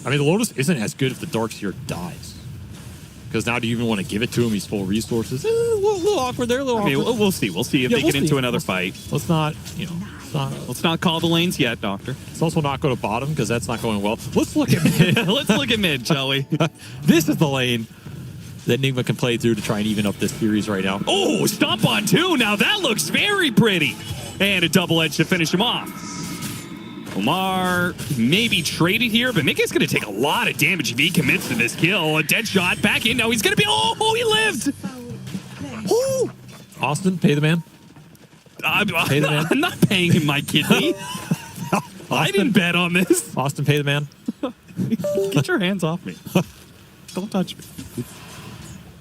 I mean, the Lotus isn't as good if the Darkseer dies. Because now do you even want to give it to him? He's full of resources. A little awkward there, a little awkward. I mean, we'll see. We'll see if they get into another fight. Let's not, let's not call the lanes yet, Doctor. Let's also not go to bottom because that's not going well. Let's look at mid. Let's look at mid, shall we? This is the lane that Enigma can play through to try and even up this series right now. Oh, stomp on two. Now that looks very pretty. And a double edge to finish him off. Omar maybe traded here, but Mickey's going to take a lot of damage if he commits to this kill. A dead shot back in. Now he's going to be... Oh, he lived! Ooh. Austin, pay the man. Pay the man. I'm not paying him my kidney. I didn't bet on this. Austin, pay the man. Get your hands off me. Don't touch me.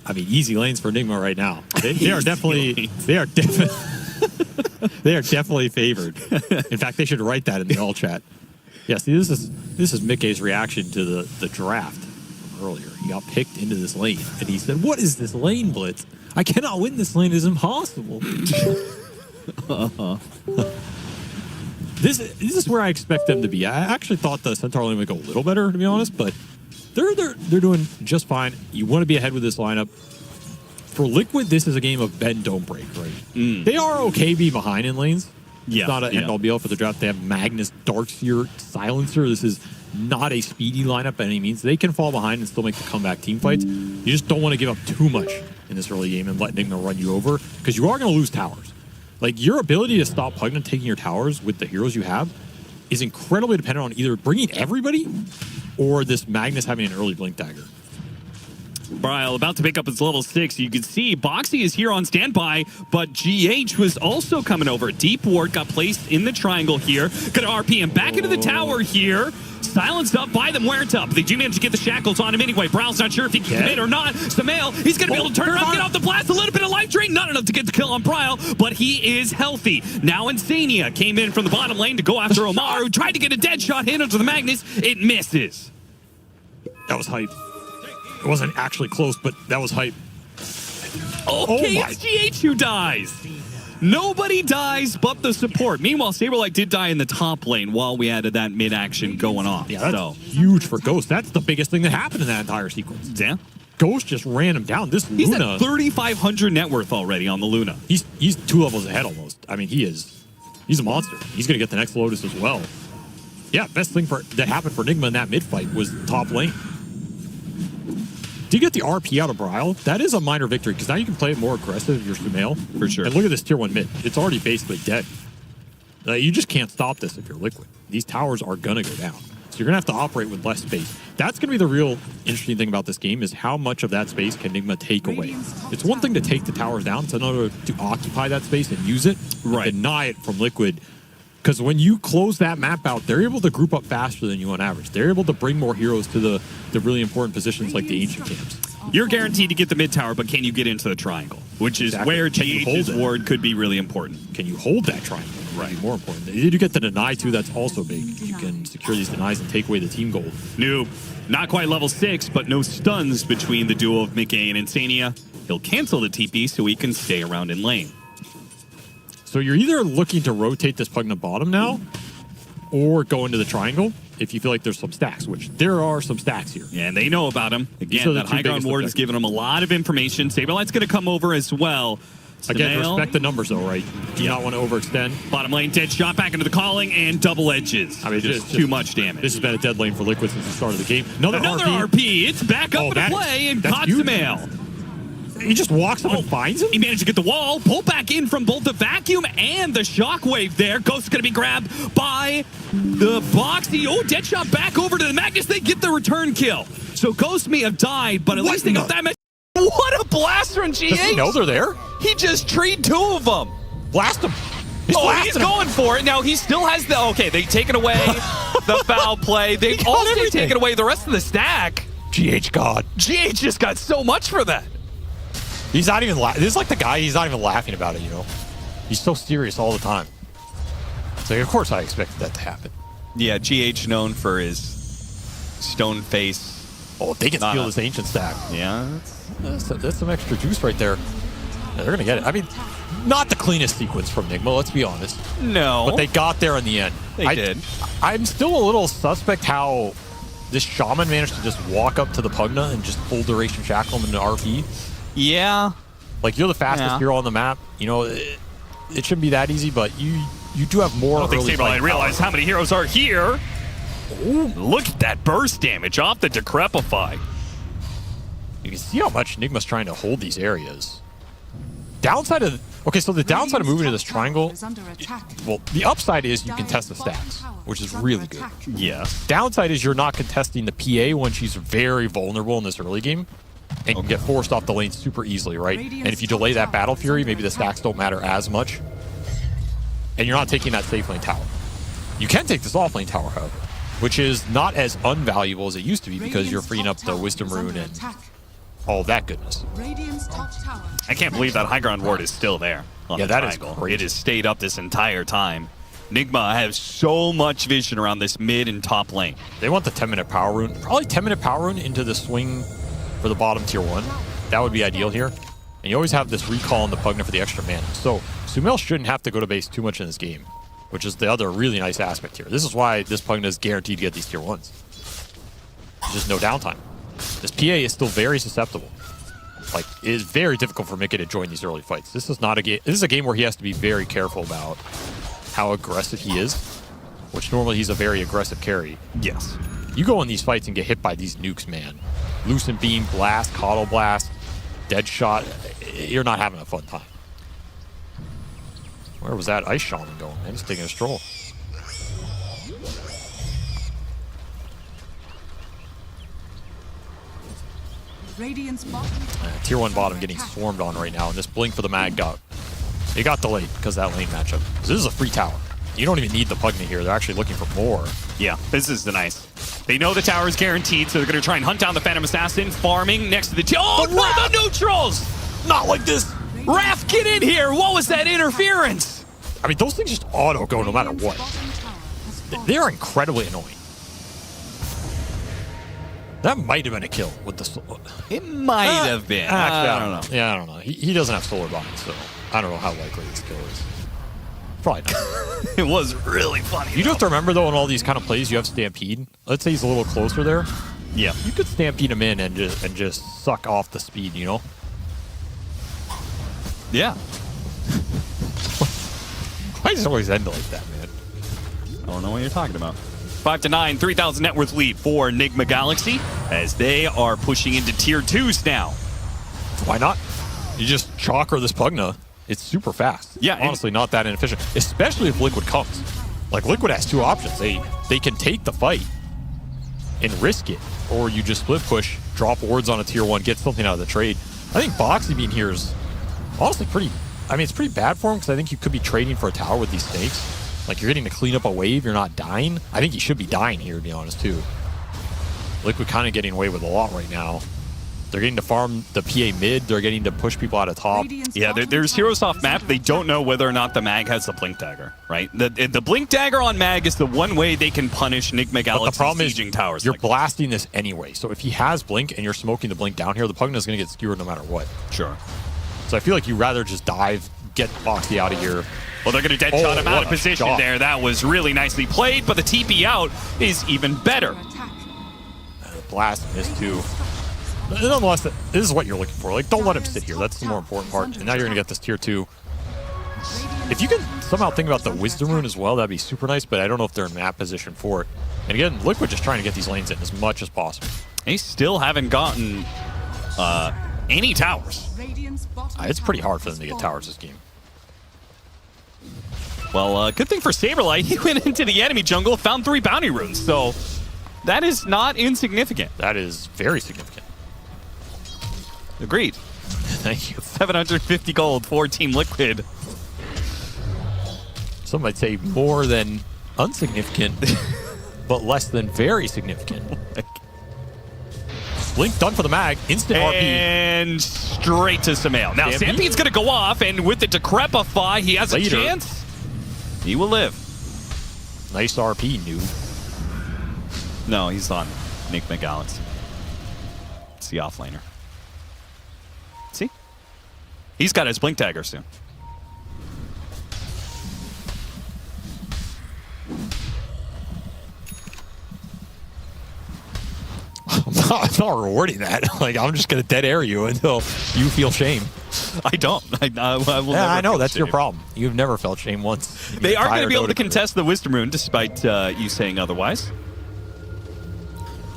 I mean, easy lanes for Enigma right now. They are definitely... They are definitely favored. In fact, they should write that in the all chat. Yeah, see, this is Mickey's reaction to the draft from earlier. He got picked into this lane, and he said, "What is this lane, Blitz? I cannot win this lane. It's impossible." This is where I expect them to be. I actually thought the Centaur lane would go a little better, to be honest, but they're doing just fine. You want to be ahead with this lineup. For Liquid, this is a game of bend, don't break, right? They are okay being behind in lanes. Yeah, it's not an end-all be-all for the draft. They have Magnus, Darkseer, Silencer. This is not a speedy lineup by any means. They can fall behind and still make the comeback team fights. You just don't want to give up too much in this early game and let Enigma run you over, because you are going to lose towers. Like, your ability to stop Pugna taking your towers with the heroes you have is incredibly dependent on either bringing everybody or this Magnus having an early Blink Dagger. Bryle about to pick up his level 6. You can see Boxy is here on standby, but GH was also coming over. Deep Ward got placed in the triangle here. Gonna RP him back into the tower here. Silenced up by the Muerta. They do manage to get the shackles on him anyway. Bryle's not sure if he can commit or not. Samael, he's going to be able to turn around, get off the blast. A little bit of life drain. Not enough to get the kill on Bryle, but he is healthy. Now Insania came in from the bottom lane to go after Omar, who tried to get a dead shot hit onto the Magnus. It misses. That was hype. It wasn't actually close, but that was hype. Okay, it's GH who dies. Nobody dies but the support. Meanwhile, Saberlight did die in the top lane while we had that mid-action going on. Yeah, that's huge for Ghost. That's the biggest thing that happened in that entire sequence. Yeah. Ghost just ran him down. This He's Luna... at 3,500 net worth already on the Luna. He's 2 levels ahead almost. I mean, he's a monster. He's going to get the next Lotus as well. Yeah, best thing that happened for Enigma in that mid-fight was top lane. Do you get the RP out of Bryle? That is a minor victory, because now you can play it more aggressive if you're Sumail. For sure. And look at this tier 1 mid. It's already basically dead. You just can't stop this if you're Liquid. These towers are going to go down. So you're going to have to operate with less space. That's going to be the real interesting thing about this game, is how much of that space can Enigma take away. It's one thing to take the towers down. It's another to occupy that space and use it. Right. And deny it from Liquid. Because when you close that map out, they're able to group up faster than you on average. They're able to bring more heroes to the really important positions like the Ancient Camps. You're guaranteed to get the mid tower, but can you get into the triangle? Which is where GH's ward could be really important. Can you hold that triangle? Right. More important. You get the deny too, that's also big. You can secure these denies and take away the team gold. Noob. Not quite level 6, but no stuns between the duo of Mickey and Insania. He'll cancel the TP so he can stay around in lane. So you're either looking to rotate this Pugna bottom now, or go into the triangle if you feel like there's some stacks, which there are some stacks here. Yeah, and they know about him. Again, that high ground ward has given them a lot of information. Saberlight's going to come over as well. Again, respect the numbers though, right? Do not want to overextend. Bottom lane, dead shot back into the calling, and double edges. I mean, just too much damage. This has been a dead lane for Liquid since the start of the game. Another RP. It's back up into play, and caught Samael. He just walks up and finds him? He managed to get the wall, pull back in from both the vacuum and the shockwave there. Ghost is going to be grabbed by the Boxy. Oh, dead shot back over to the Magnus. They get the return kill. So Ghost may have died, but at least they got that match. What a blast from GH! Does he know they're there? He just treed 2 of them. Blast him. He's going for it. Now he still has the... Okay, they've taken away the foul play. They've also taken away the rest of the stack. GH God. GH just got so much for that. He's not even this is like the guy, he's not even laughing about it, you know? He's so serious all the time. So of course I expected that to happen. Yeah, GH known for his stone face. Oh, they can steal this ancient stack. Yeah. That's some extra juice right there. Yeah, they're going to get it. I mean, not the cleanest sequence from Enigma, let's be honest. No. But they got there in the end. They did. I'm still a little suspect how this Shaman managed to just walk up to the Pugna and just full duration shackle him into RP. Yeah. Like, you're the fastest hero on the map. You know, it shouldn't be that easy, but you do have more. I don't think Saberlight realized how many heroes are here. Ooh, look at that burst damage off the Decrepify. You can see how much Enigma's trying to hold these areas. Downside of... Okay, so the downside of moving to this triangle... Well, the upside is you contest the stacks, which is really good. Yeah. Downside is you're not contesting the PA when she's very vulnerable in this early game. And can get forced off the lane super easily, right? And if you delay that Battle Fury, maybe the stacks don't matter as much. And you're not taking that safe lane tower. You can take this off lane tower, however, which is not as unvaluable as it used to be because you're freeing up the Wisdom Rune and all that goodness. I can't believe that high ground ward is still there. Yeah, that is great. It has stayed up this entire time. Nigma has so much vision around this mid and top lane. They want the 10-minute power rune. Probably 10-minute power rune into the swing for the bottom tier 1. That would be ideal here. And you always have this recall in the Pugna for the extra mana. So Sumail shouldn't have to go to base too much in this game, which is the other really nice aspect here. This is why this Pugna is guaranteed to get these tier 1s. There's just no downtime. This PA is still very susceptible. Like, it is very difficult for Mickey to join these early fights. This is not a game. This is a game where he has to be very careful about how aggressive he is, which normally he's a very aggressive carry. Yes. You go in these fights and get hit by these nukes, man. Lucent Beam, Blast, Coddle Blast, Dead Shot. You're not having a fun time. Where was that Ice Shaman going, man? He's taking a stroll. Tier 1 bottom getting swarmed on right now, and this blink for the mag got delayed because of that lane matchup. So this is a free tower. You don't even need the Pugna here. They're actually looking for more. Yeah, this is the nice. They know the tower is guaranteed, so they're going to try and hunt down the Phantom Assassin, farming next to the... Oh, for the neutrals! Not like this! Raph, get in here! What was that interference? I mean, those things just auto go no matter what. They're incredibly annoying. That might have been a kill with the... It might have been. Actually, I don't know. Yeah, I don't know. He doesn't have solar body, so I don't know how likely this kill is. Probably not. It was really funny. You do have to remember, though, in all these kind of plays, you have Stampede. Let's say he's a little closer there. Yeah. You could Stampede him in and just suck off the speed, you know? Yeah. Why does it always end like that, man? I don't know what you're talking about. 5-9, 3,000 net worth lead for Enigma Galaxy as they are pushing into tier 2s now. Why not? You just chalker this Pugna. It's super fast. Yeah, honestly, not that inefficient, especially if Liquid comes. Like, Liquid has two options. They can take the fight and risk it, or you just split push, drop wards on a tier 1, get something out of the trade. I think Boxy being here is honestly pretty... I mean, it's pretty bad for him because I think you could be trading for a tower with these snakes. Like, you're getting to clean up a wave, you're not dying. I think he should be dying here, to be honest, too. Liquid kind of getting away with a lot right now. They're getting to farm the PA mid. They're getting to push people out of top. Yeah, there's heroes off map. They don't know whether or not the mag has the Blink Dagger, right? The Blink Dagger on mag is the one way they can punish Enigma Galaxy the problem sieging is towers. You're blasting this anyway. So if he has Blink and you're smoking the Blink down here, the Pugna is going to get skewered no matter what. Sure. So I feel like you'd rather just dive, get Boxy out of here. Well, they're going to dead shot him out of position there. That was really nicely played, but the TP out is even better. Blast missed too. Nonetheless, this is what you're looking for. Like, don't let him sit here. That's the more important part. And now you're going to get this tier 2. If you can somehow think about the Wisdom Rune as well, that'd be super nice, but I don't know if they're in map position for it. And again, Liquid just trying to get these lanes in as much as possible. They still haven't gotten any towers. It's pretty hard for them to get towers this game. Well, good thing for Saberlight, he went into the enemy jungle, found 3 bounty runes, so that is not insignificant. That is very significant. Agreed. Thank you. 750 gold for Team Liquid. Some might say more than unsignificant, but less than very significant. Blink done for the mag, instant RP. And straight to Sumail. Now, Stampede's going to go off, and with the Decrepify, he has a chance. He will live. Nice RP, noob. No, he's on Enigma Galaxy. It's the offlaner. See? He's got his Blink Dagger soon. not rewarding that. Like, I'm just going to dead air you until you feel shame. I don't. I will Yeah, never I know. feel That's shame. your problem. You've never felt shame once. in They your are going to entire be able to Dota career. contest the Wisdom Rune, despite you saying otherwise.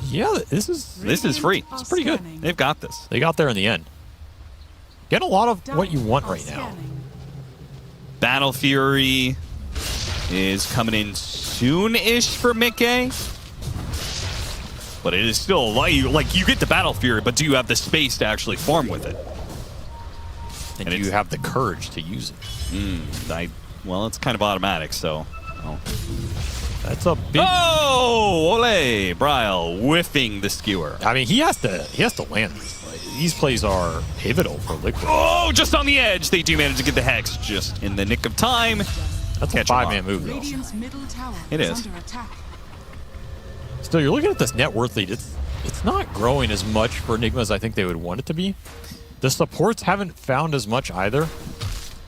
Yeah, this is free. It's pretty good. They've got this. They got there in the end. Get a lot of what you want right now. Battle Fury is coming in soon-ish for Mickey. But it is still like you get the Battle Fury, but do you have the space to actually farm with it? And you have the courage to use it. Well, it's kind of automatic, so. Oh. That's a big. Oh, ole! Bryle whiffing the skewer. I mean, he has to land this. Like, these plays are pivotal for Liquid. Oh, just on the edge. They do manage to get the Hex just in the nick of time. That's a 5-man move, though. It is. Still, you're looking at this net worth lead. It's not growing as much for Enigma as I think they would want it to be. The supports haven't found as much either.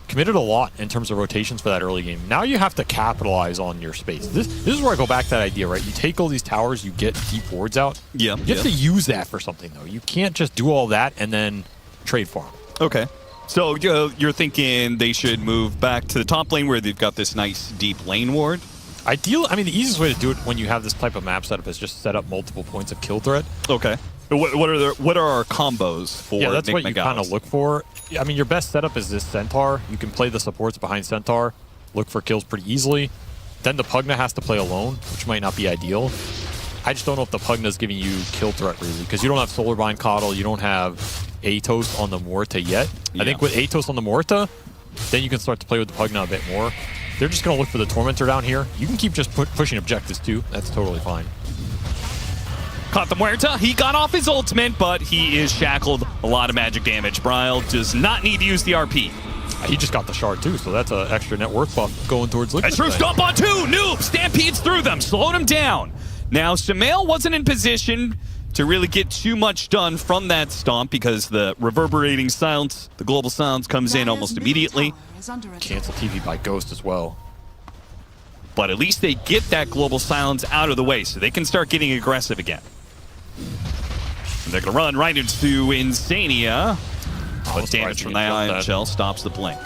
Committed a lot in terms of rotations for that early game. Now you have to capitalize on your space. This is where I go back to that idea, right? You take all these towers, you get deep wards out. Yeah. You have to use that for something, though. You can't just do all that and then trade farm. Okay. So you're thinking they should move back to the top lane where they've got this nice deep lane ward? I mean, the easiest way to do it when you have this type of map setup is just set up multiple points of kill threat. Okay. What are our combos for? Yeah, that's Nick what you kind of look for. I mean, your best setup is this Centaur. You can play the supports behind Centaur, look for kills pretty easily. Then the Pugna has to play alone, which might not be ideal. I just don't know if the Pugna is giving you kill threat really, because you don't have Solarbind Coddle, you don't have Atos on the Morta yet. Yeah. I think with Atos on the Morta, then you can start to play with the Pugna a bit more. They're just going to look for the Tormentor down here. You can keep just pushing objectives too. That's totally fine. Caught the Muerta. He got off his ultimate, but he is shackled. A lot of magic damage. Bryle does not need to use the RP. He just got the shard too, so that's an extra net worth buff going towards Liquid. A true stomp on two. Noob stampedes through them, slowed him down. Now, Sumail wasn't in position to really get too much done from that stomp because the reverberating silence, the global silence comes in almost immediately. Cancel TV by Ghost as well. But at least they get that global silence out of the way so they can start getting aggressive again. And they're going to run right into Insania. But damage from the Ion Shell stops the blink.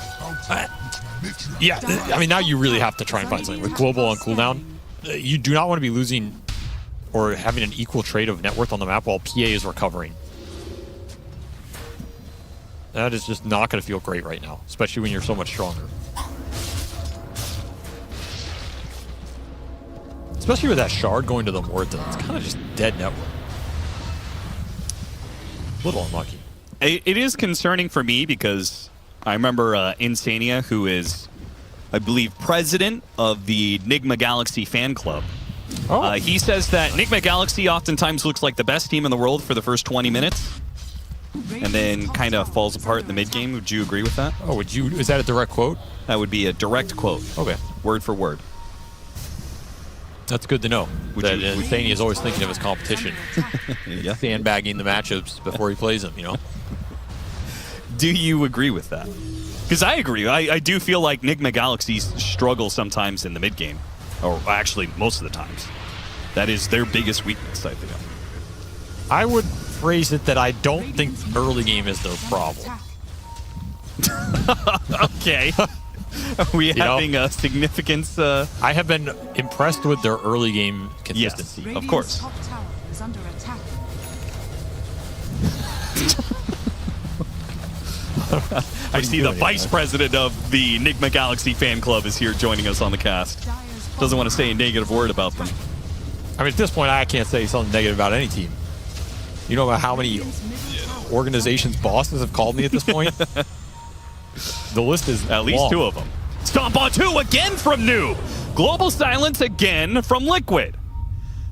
Yeah, I mean, now you really have to try and find something. With Global on cooldown, you do not want to be losing or having an equal trade of net worth on the map while PA is recovering. That is just not going to feel great right now, especially when you're so much stronger. Especially with that shard going to the Morta. It's kind of just dead net worth. A little unlucky. It is concerning for me because I remember Insania, who is, I believe, president of the Nigma Galaxy fan club. Oh. He says that Nigma Galaxy oftentimes looks like the best team in the world for the first 20 minutes and then kind of falls apart in the mid game. Would you agree with that? Oh, is that a direct quote? That would be a direct quote. Okay. Word for word. That's good to know. That Insania is always thinking of his competition. Yeah. Sandbagging the matchups before he plays them, you know? Do you agree with that? Because I agree. I do feel like Nigma Galaxies struggle sometimes in the mid game. Or actually, most of the times. That is their biggest weakness, I think. I would phrase it that I don't think early game is their problem. Okay. Are we having a significance? I have been impressed with their early game consistency. Yes, of course. I see the vice president of the Nigma Galaxy fan club is here joining us on the cast. Doesn't want to say a negative word about them. I mean, at this point, I can't say something negative about any team. You know about how many organizations' bosses have called me at this point? The list is at least long. 2 of them. Stomp on 2 again from Noob. Global silence again from Liquid.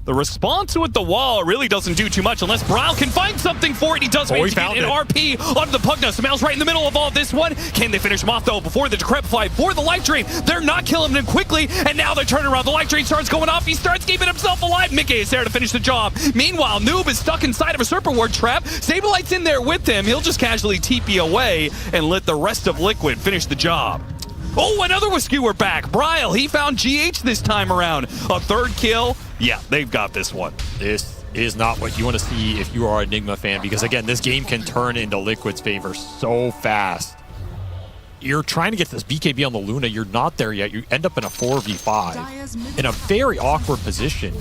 The response with the wall really doesn't do too much unless Bryle can find something for it. He does manage to get an RP onto the Pugna. Sumail's right in the middle of all this one. Can they finish him off, though, before the Decrepify, for the Life Drain? They're not killing him quickly, and now they're turning around. The Life Drain starts going off. He starts keeping himself alive. Mickey is there to finish the job. Meanwhile, Noob is stuck inside of a Serpent Ward trap. Saberlight's in there with him. He'll just casually TP away and let the rest of Liquid finish the job. Oh, another Skewer back. Bryle, he found GH this time around. A 3rd kill. Yeah, they've got this one. This is not what you want to see if you are an Enigma fan, because again, this game can turn into Liquid's favor so fast. You're trying to get this BKB on the Luna, you're not there yet. You end up in a 4v5 in a very awkward position.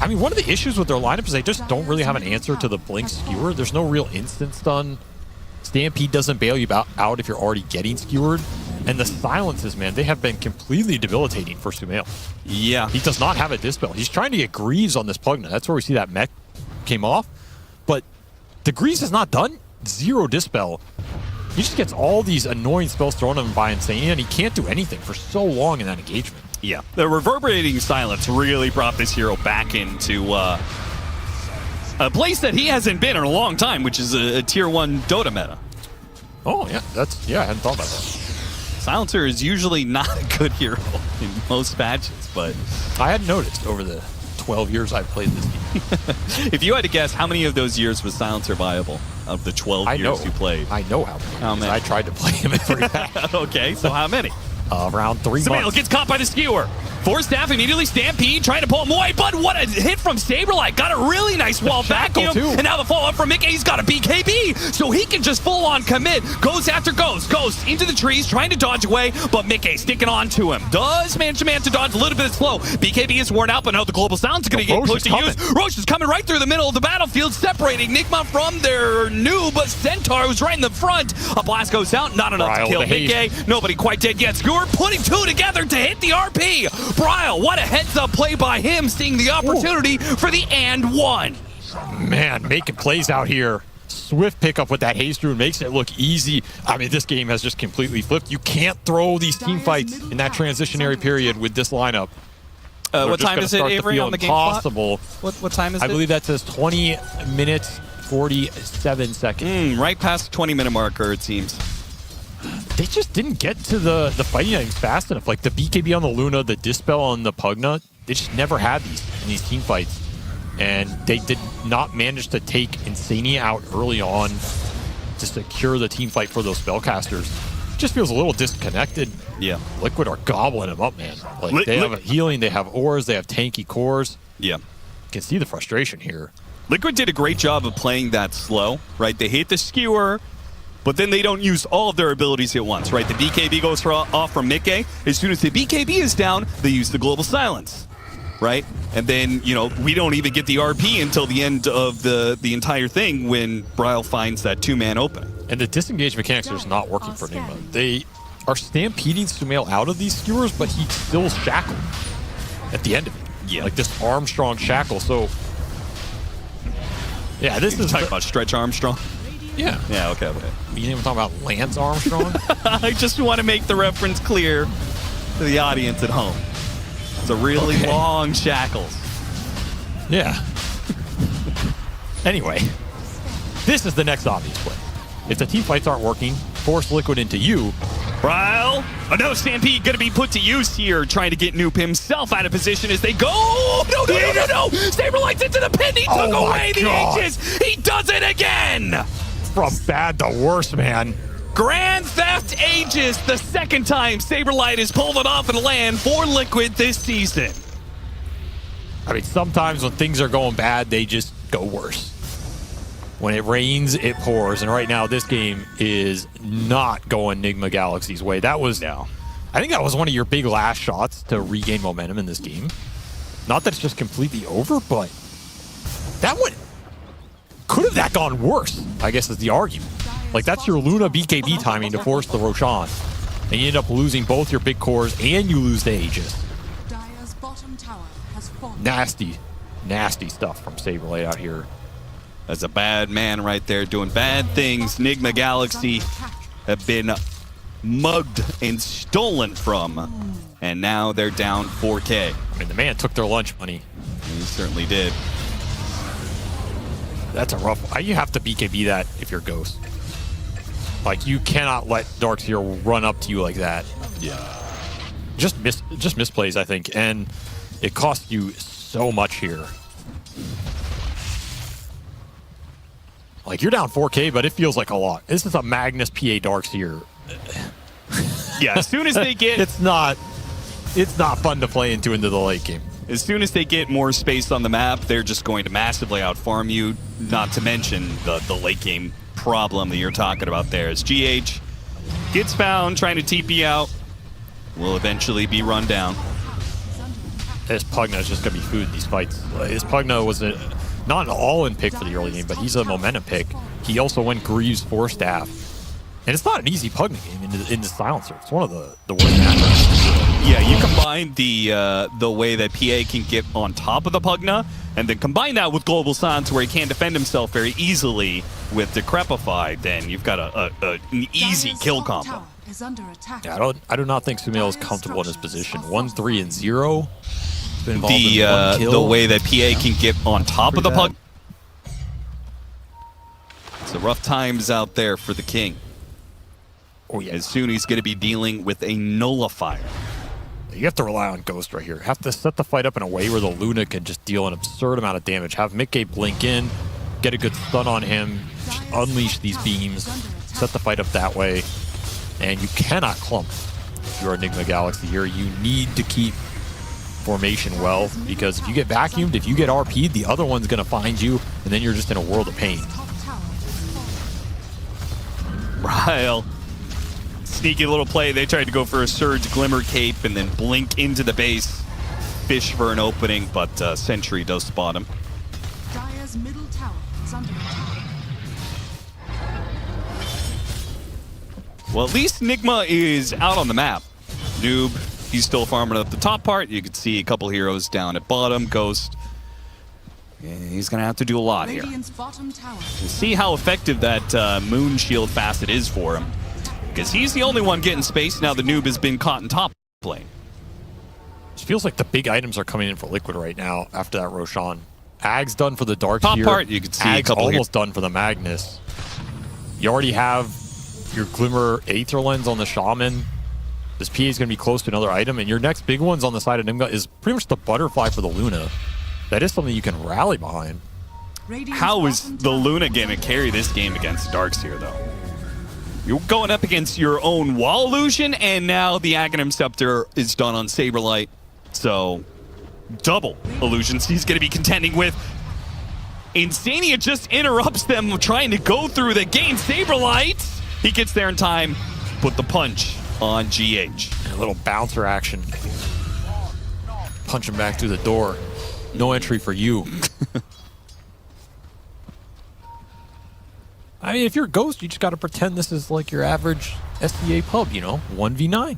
I mean, one of the issues with their lineup is they just don't really have an answer to the Blink Skewer. There's no real instant stun. Stampede doesn't bail you out if you're already getting skewered. And the silences, man, they have been completely debilitating for Sumail. Yeah. He does not have a Dispel. He's trying to get Greaves on this Pugna. That's where we see that mech came off. But the Greaves is not done. 0 Dispel. He just gets all these annoying spells thrown at him by Insania, and he can't do anything for so long in that engagement. Yeah. The reverberating silence really brought this hero back into a place that he hasn't been in a long time, which is a tier 1 Dota meta. Oh, yeah. I hadn't thought about that. Silencer is usually not a good hero in most matches, but I hadn't noticed over the 12 years I've played this game. If you had to guess, how many of those years was Silencer viable of the 12 years you played? I know how many. How many? I tried to play him every match. Okay, so how many? Around 3 Sumail months. gets caught by the skewer. Force staff immediately Stampede, trying to pull him away, but what a hit from Saberlight. Got a really nice wall vacuum, too. and now the follow-up from Mickey. He's got a BKB, so he can just full-on commit. Goes after Ghost. Ghost into the trees, trying to dodge away, but Mickey sticking on to him. Does manage to dodge a little bit slow. BKB is worn out, but now the Global Sound's going to get pushed to use. Roche is coming right through the middle of the battlefield, separating Nigma from their noob, but Centaur who's right in the front. A blast goes out, not enough to kill Mickey. Nobody quite dead yet. Skewer putting 2 together to hit the RP. Bryle, what a heads-up play by him, seeing the opportunity for the and one. Man, making plays out here. Swift pickup with that haste rune makes it look easy. I mean, this game has just completely flipped. You can't throw these team fights in that transitionary period with this lineup. What time is it, Avery, on the game clock? What time is it? I believe that says 20 minutes, 47 seconds. Right past the 20-minute marker, it seems. They just didn't get to the fighting items fast enough. Like the BKB on the Luna, the Dispel on the Pugna, they just never had these in these team fights. And they did not manage to take Insania out early on to secure the team fight for those spellcasters. It just feels a little disconnected. Yeah. Liquid are gobbling him up, man. Like they have a healing, they have ores, they have tanky cores. Yeah. You can see the frustration here. Liquid did a great job of playing that slow, right? They hit the skewer, but then they don't use all of their abilities at once, right? The BKB goes off from Mickey. As soon as the BKB is down, they use the Global Silence, right? And then, you know, we don't even get the RP until the end of the entire thing when Bryle finds that 2-man opening. And the disengage mechanics are just not working for Nigma. They are stampeding Sumail out of these skewers, but he's still shackled at the end of it. Yeah. Like this Armstrong shackle. So, yeah, this is talking about Stretch Armstrong. Yeah. Yeah, okay. You didn't even talk about Lance Armstrong? I just want to make the reference clear to the audience at home. It's a really long shackles. Yeah. Anyway, this is the next obvious play. If the team fights aren't working, force Liquid into you. Bryle, another Stampede going to be put to use here, trying to get Noop himself out of position as they go. No. Saberlight's into the pin. He took away the Aegis. He does it again. From bad to worse, man. Grand Theft Aegis, the second time Saberlight has pulled it off and land for Liquid this season. I mean, sometimes when things are going bad, they just go worse. When it rains, it pours. And right now, this game is not going Nigma Galaxy's way. That was, I think that was one of your big last shots to regain momentum in this game. Not that it's just completely over, but that one, could have that gone worse, I guess is the argument. Like, that's your Luna BKB timing to force the Roshan. And you end up losing both your big cores and you lose the Aegis. Nasty, nasty stuff from Saberlight out here. That's a bad man right there doing bad things. Nigma Galaxy have been mugged and stolen from. And now they're down 4K. I mean, the man took their lunch money. He certainly did. That's a rough one. You have to BKB that if you're Ghost. Like, you cannot let Darkseer run up to you like that. Yeah. Just misplays, I think. And it costs you so much here. Like, you're down 4K, but it feels like a lot. This is a Magnus PA Darkseer. Yeah, as soon as they get... It's not fun to play into the late game. As soon as they get more space on the map, they're just going to massively outfarm you, not to mention the late game problem that you're talking about there. As GH gets found trying to TP out, will eventually be run down. This Pugna is just going to be food in these fights. This Pugna was not an all-in pick for the early game, but he's a momentum pick. He also went Greaves 4-staff. And it's not an easy Pugna game in the Silencer. It's one of the worst matchups. Yeah, you combine the way that PA can get on top of the Pugna, and then combine that with Global Silence where he can't defend himself very easily with Decrepify, then you've got an easy kill combo. Yeah, I do not think Sumail is comfortable in his position. 1-3 and 0. The way that PA can get on top of the Pugna. So rough times out there for the King. Oh yeah. As soon he's going to be dealing with a nullifier. You have to rely on Ghost right here. Have to set the fight up in a way where the Luna can just deal an absurd amount of damage. Have Mickey blink in, get a good stun on him, unleash these beams, set the fight up that way. And you cannot clump if you're Enigma Galaxy here. You need to keep formation well, because if you get vacuumed, if you get RP'd, the other one's going to find you, and then you're just in a world of pain. Ryle. Sneaky little play. They tried to go for a Surge Glimmer Cape and then blink into the base, fish for an opening, but Sentry does spot him. Dire's middle tower is under attack. Well, at least Nigma is out on the map. Noob, he's still farming up the top part. You can see a couple heroes down at bottom. Ghost, he's going to have to do a lot here. Bottom tower. We'll see how effective that Moon Shield facet is for him, because he's the only one getting space. Now the Noob has been caught in top lane. It feels like the big items are coming in for Liquid right now after that Roshan. Ag's done for the Dark Top Seer. part, you can see Ag's a couple almost done for the Magnus. You already have your Glimmer Aether Lens on the Shaman. This PA is going to be close to another item, and your next big ones on the side of Nimga is pretty much the Butterfly for the Luna. That is something you can rally behind. How is the Luna going to carry this game against Darkseer, though? You're going up against your own Wall Illusion, and now the Aghanim Scepter is done on Saberlight. So, double illusions he's going to be contending with. Insania just interrupts them trying to go through the game. Saberlight, he gets there in time, put the punch on GH. A little bouncer action. Punch him back through the door. No entry for you. I mean, if you're Ghost, you just got to pretend this is like your average SDA pub, you know? 1v9.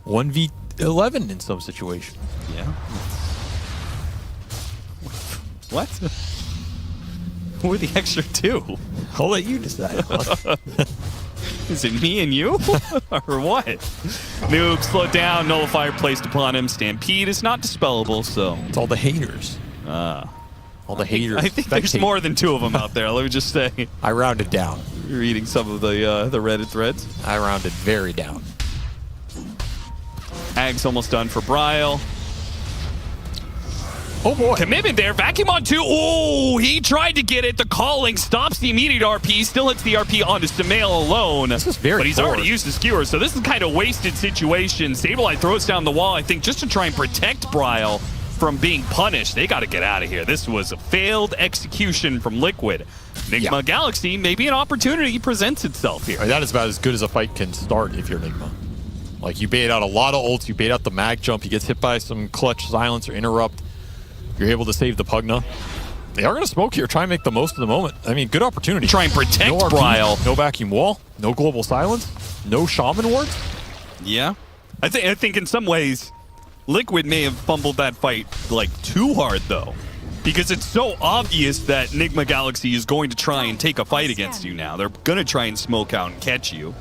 1v11 in some situations. Yeah. What? Who are the extra two? I'll let you decide. Is it me and you? Or what? Noob, slow down. Nullifier placed upon him. Stampede is not dispellable, so... It's all the haters. All the haters. I think there's more than two of them out there, let me just say. I rounded down. You're reading some of the Reddit threads. I rounded very down. Ag's almost done for Bryle. Oh boy. Commitment there. Vacuum on two. Oh, he tried to get it. The calling stops the immediate RP. Still hits the RP onto Sumail alone. This is very But he's already used the skewer, so this is kind of wasted situation. Saberlight throws down the wall, I think, just to try and protect Bryle from being punished. They got to get out of here. This was a failed execution from Liquid. Enigma Galaxy, maybe an opportunity presents itself here. That is about as good as a fight can start if you're Enigma. Like, you bait out a lot of ults, you bait out the mag jump, he gets hit by some clutch silence or interrupt. You're able to save the Pugna. They are going to smoke here, try and make the most of the moment. I mean, good opportunity. Try and protect no RP, Bryle. no vacuum wall, no global silence, no shaman wards. Yeah. I think in some ways, Liquid may have fumbled that fight like too hard though, because it's so obvious that Enigma Galaxy is going to try and take a fight against you now. They're going to try and smoke out and catch you.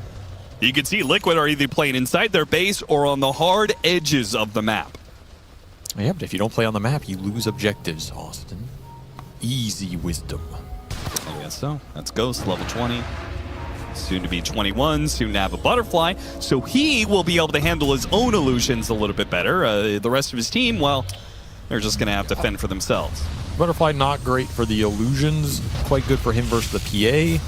You can see Liquid are either playing inside their base or on the hard edges of the map. Yeah, but if you don't play on the map, you lose objectives, Austin. Easy wisdom. I guess so. That's Ghost, level 20. Soon to be 21, soon to have a Butterfly. So he will be able to handle his own illusions a little bit better. The rest of his team, well, they're just going to have to fend for themselves. Butterfly not great for the illusions. Quite good for him versus the PA.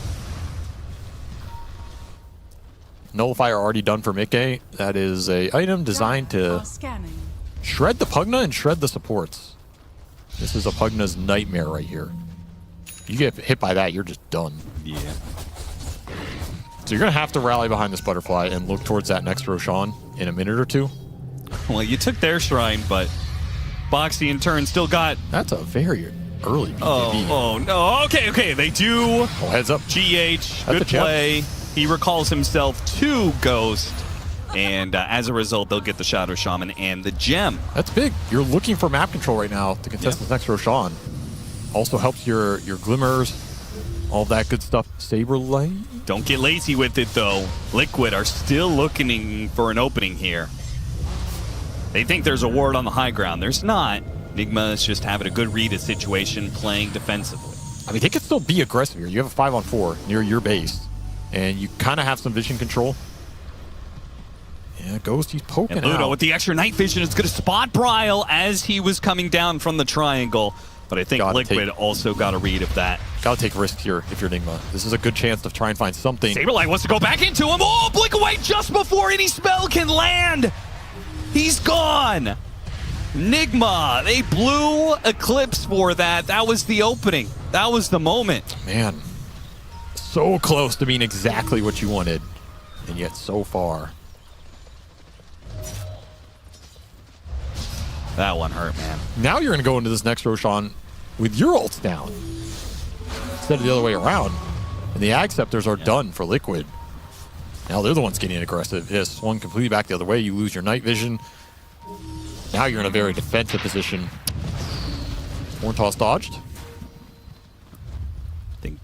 Nullifier already done for Mickey. That is a item designed to shred the Pugna and shred the supports. This is a Pugna's nightmare right here. You get hit by that, you're just done. Yeah. So you're going to have to rally behind this Butterfly and look towards that next Roshan in a minute or two. Well, you took their shrine, but Boxy in turn still got... That's a very early BKB. Oh, no. Okay. They do. Oh, heads up. GH, That's good a gem. play. He recalls himself to Ghost. And as a result, they'll get the Shadow Shaman and the gem. That's big. You're looking for map control right now to contest this next Roshan. Also helps your glimmers, all that good stuff. Saberlight. Don't get lazy with it, though. Liquid are still looking for an opening here. They think there's a ward on the high ground. There's not. Nigma is just having a good read of situation, playing defensively. I mean, they could still be aggressive here. You have a 5-on-4 near your base, and you kind of have some vision control. Yeah, Ghost, he's poking And Ludo out. with the extra night vision is going to spot Bryle as he was coming down from the triangle. But I think Liquid also got a read of that. Gotta take risks here if you're Nigma. This is a good chance to try and find something. Saberlight wants to go back into him. Oh, blink away just before any spell can land. He's gone. Nigma, they blew Eclipse for that. That was the opening. That was the moment. Man, so close to being exactly what you wanted, and yet so far. That one hurt, man. Now you're going to go into this next Roshan with your ults down instead of the other way around. And the Acceptors are done for Liquid. Now they're the ones getting aggressive. Yes, swung completely back the other way. You lose your night vision. Now you're in a very defensive position. Morntoss dodged. I think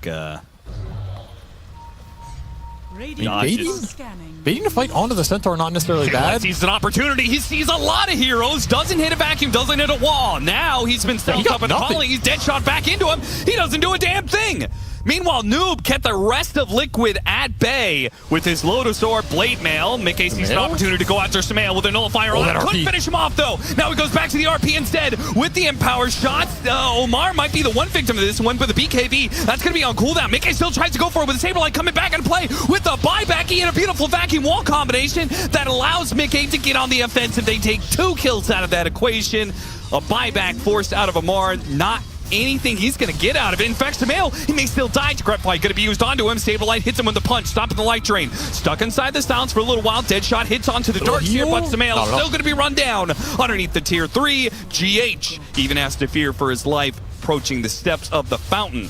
Baiting a fight onto the Centaur not necessarily bad. Sees an opportunity. He sees a lot of heroes. Doesn't hit a vacuum. Doesn't hit a wall. Now he's been stealthed up in the calling. He's dead shot back into him. He doesn't do a damn thing. Meanwhile, Noob kept the rest of Liquid at bay with his Lotus Orb Blade Mail. Mickey sees an opportunity to go after Samael with a Nullifier. Couldn't finish him off, though. Now he goes back to the RP instead with the Empower shots. Omar might be the one victim of this one with the BKB. That's going to be on cooldown. Mickey still tries to go for it with the Saberlight coming back into play with the buyback. He had a beautiful vacuum wall combination that allows Mickey to get on the offensive. They take 2 kills out of that equation. A buyback forced out of Omar. Not anything he's going to get out of it. In fact, Samael, he may still die. Grep Light going to be used onto him. Saberlight hits him with the punch, stopping the light drain. Stuck inside the silence for a little while. Deadshot hits onto the dark sphere, but Samael still going to be run down underneath the tier 3. GH even has to fear for his life approaching the steps of the fountain.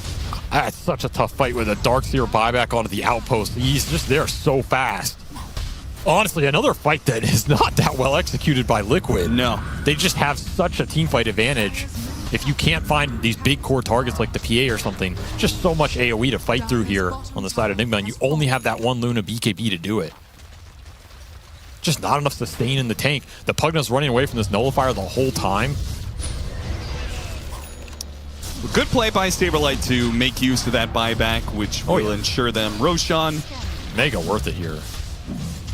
That's such a tough fight with a Darkseer buyback onto the outpost. He's just there so fast. Honestly, another fight that is not that well executed by Liquid. No. They just have such a team fight advantage. If you can't find these big core targets like the PA or something, just so much AoE to fight through here on the side of Nigma, and you only have that one Luna BKB to do it. Just not enough sustain in the tank. The Pugna's running away from this Nullifier the whole time. Good play by Saberlight to make use of that buyback, which will ensure them Roshan. Mega worth it here.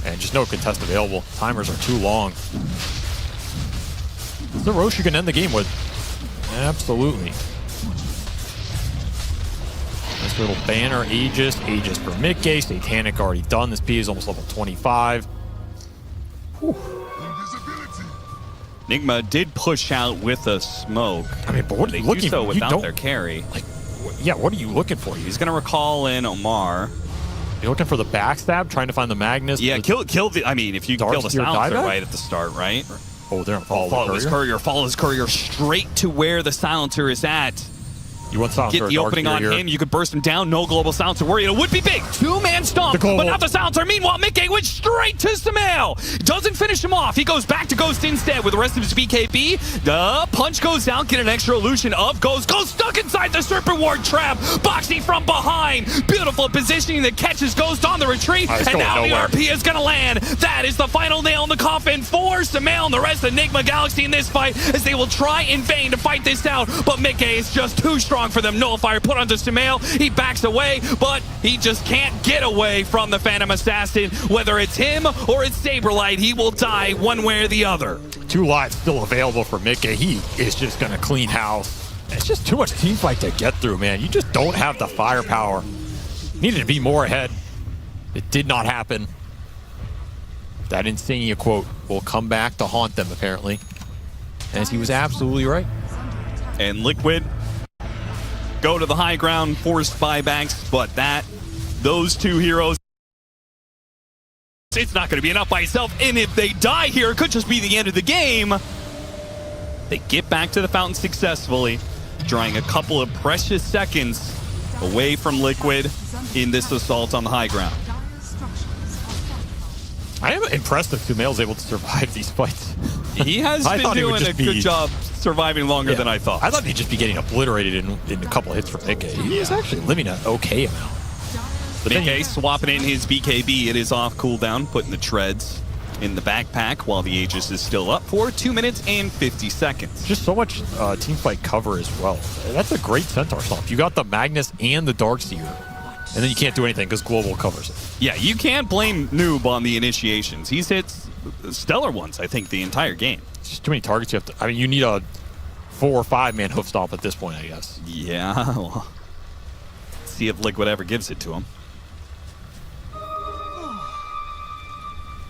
And just no contest available. Timers are too long. It's the Roche you can end the game with. Absolutely. Nice little banner, Aegis for Mickey. Satanic already done. This P is almost level 25. Whew. Nigma did push out with a smoke. I mean, but what are they you looking do so for? without their carry. Like, yeah, what are you looking for? He's going to recall in Omar. You're looking for the backstab, trying to find the Magnus. Yeah, kill the. I mean, if you kill the silencer right at the start, right? Oh, they're follow his courier. Follow his courier straight to where the silencer is at. You want silencer? Get the opening on him. You could burst him down. No global silencer. Worry. It would be big. 2-man stomp, but not the silencer. Meanwhile, Mickey went straight to Samael. Doesn't finish him off. He goes back to Ghost instead with the rest of his BKB. The punch goes out. Get an extra illusion of Ghost. Ghost stuck inside the Serpent Ward trap. Boxing from behind. Beautiful positioning that catches Ghost on the retreat. And now the RP is going to land. That is the final nail in the coffin for Samael and the rest of Nigma Galaxy in this fight, as they will try in vain to fight this out. But Mickey is just too strong for them. Nullifier put onto Samael. He backs away, but he just can't get away from the Phantom Assassin. Whether it's him or it's Saberlight, he will die one way or the other. 2 lives still available for Mickey. He is just going to clean house. It's just too much team fight to get through, man. You just don't have the firepower. Needed to be more ahead. It did not happen. That Insania quote will come back to haunt them, apparently. As he was absolutely right. And Liquid go to the high ground, forced buybacks, but those two heroes, it's not going to be enough by itself. And if they die here, it could just be the end of the game. They get back to the fountain successfully, drawing a couple of precious seconds away from Liquid in this assault on the high ground. I am impressed that Sumail is able to survive these fights. He has been doing a good job surviving longer than I thought. I thought he'd just be getting obliterated in a couple of hits from Nikkei. He was actually living an okay amount. But Nikkei swapping in his BKB. It is off cooldown, putting the treads in the backpack while the Aegis is still up for 2 minutes and 50 seconds. Just so much team fight cover as well. That's a great Centaur stomp. You got the Magnus and the Darkseer, and then you can't do anything because Global covers it. Yeah, you can't blame Noob on the initiations. He's hit stellar ones, I think, the entire game. It's just too many targets you have to... I mean, you need a 4 or 5 man hoof stomp at this point, I guess. Yeah, well, see if Liquid ever gives it to him.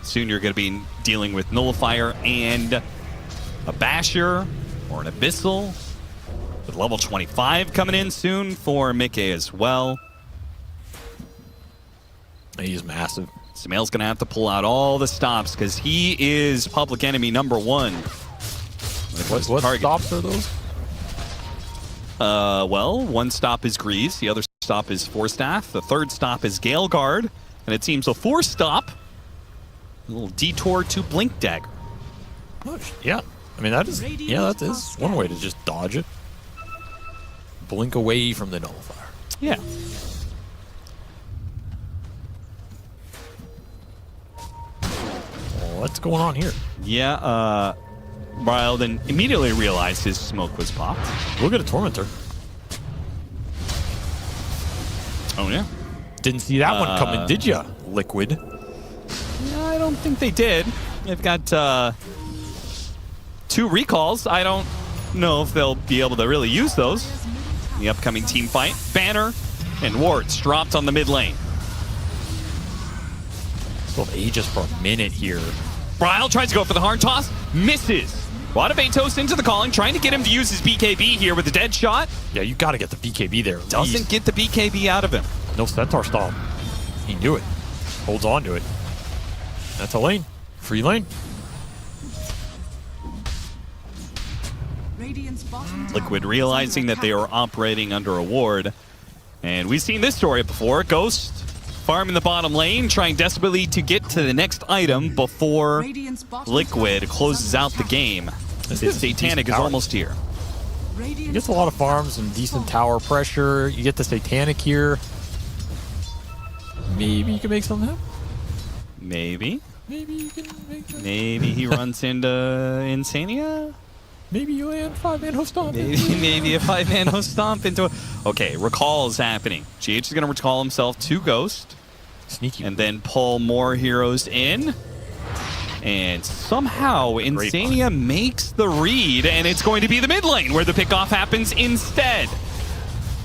Soon you're going to be dealing with Nullifier and a Basher or an Abyssal. With level 25 coming in soon for Mickey as well. He's massive. Sumail's going to have to pull out all the stops because he is public enemy #1. What stops are those? Well, one stop is Greaves. The other stop is Forstaff. The third stop is Gale Guard. And it seems a fourth stop, a little detour to Blink Dagger. Oh, yeah. I mean, that is one way to just dodge it. Blink away from the Nullifier. Yeah. Well, what's going on here? Yeah, Ryle then immediately realized his smoke was popped. Look at a Tormentor. Oh, yeah. Didn't see that one coming, did ya, Liquid? No, I don't think they did. They've got 2 recalls. I don't know if they'll be able to really use those in the upcoming team fight. Banner and Wards dropped on the mid lane. Still have Aegis for a minute here. Ryle tries to go for the hard toss, misses. Wadabatos into the calling, trying to get him to use his BKB here with a dead shot. Yeah, you got to get the BKB there. Doesn't get the BKB out of him. No Centaur stomp. He can do it. Holds on to it. That's a lane. Free lane. Liquid realizing that they are operating under a ward. And we've seen this story before. Ghost farming the bottom lane, trying desperately to get to the next item before Liquid closes out the game. This Satanic is almost here. He gets a lot of farms and decent tower pressure. You get the Satanic here. Maybe you can make something happen. Maybe. Maybe you can make something. Maybe he runs into Insania. Maybe you land 5-man hoof stomp. Maybe a 5-man host stomp into a... Okay, recall is happening. GH is going to recall himself to Ghost. Sneaky. And then pull more heroes in. And somehow Insania makes the read, and it's going to be the mid lane where the pickoff happens instead.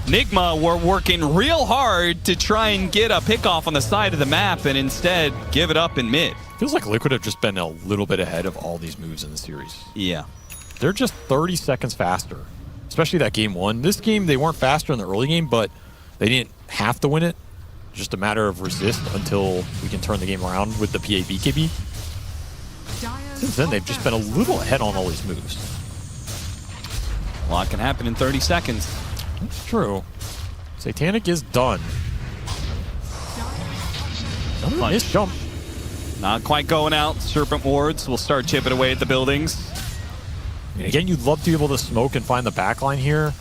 Nigma were working real hard to try and get a pickoff on the side of the map, and instead give it up in mid. Feels like Liquid have just been a little bit ahead of all these moves in the series. Yeah. They're just 30 seconds faster, especially that game 1. This game, they weren't faster in the early game, but they didn't have to win it. Just a matter of resist until we can turn the game around with the PA-BKB. Since then, they've just been a little ahead on all these moves. A lot can happen in 30 seconds. That's true. Satanic is done. Nice jump. Not quite going out. Serpent Wards will start chipping away at the buildings. I mean, again, you'd love to be able to smoke and find the backline here.